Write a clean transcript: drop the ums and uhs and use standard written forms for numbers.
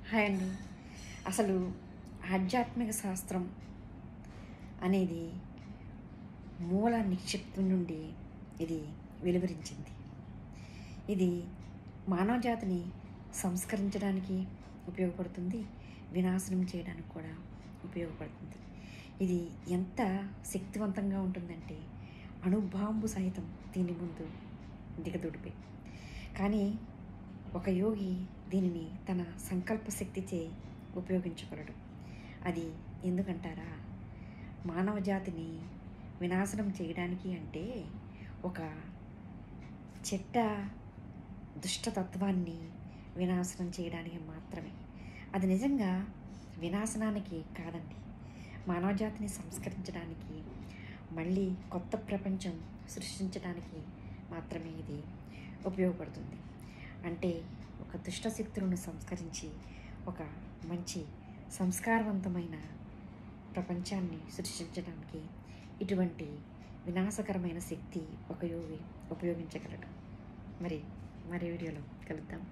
Hi అండి. అసలు ఆధ్యాత్మిక శాస్త్రం అనేది మూల నిక్షిప్తం నుండి ఇది వెలువరించింది. ఇది మానవ జాతిని సంస్కరించడానికి ఉపయోగపడుతుంది, వినాశనం చేయడానికి కూడా ఉపయోగపడుతుంది. ఇది ఎంత శక్తివంతంగా ఉంటుందంటే అణుబాంబు సహితం దీని ముందు దిగదుడిపే. కానీ ఒక యోగి దీనిని తన సంకల్ప శక్తిచే ఉపయోగించగలడు. అది ఎందుకంటారా? మానవ జాతిని వినాశనం చేయడానికి అంటే ఒక చెడ్డ దుష్టతత్వాన్ని వినాశనం చేయడానికి మాత్రమే. అది నిజంగా వినాశనానికి కాదండి, మానవ జాతిని సంస్కరించడానికి, మళ్ళీ కొత్త ప్రపంచం సృష్టించడానికి మాత్రమే ఇది ఉపయోగపడుతుంది. అంటే ఒక దుష్ట శక్తులను సంస్కరించి ఒక మంచి సంస్కారవంతమైన ప్రపంచాన్ని సృష్టించడానికి ఇటువంటి వినాశకరమైన శక్తి ఒక యోగి ఉపయోగించగలడు. మరి వీడియోలో కలుద్దాం.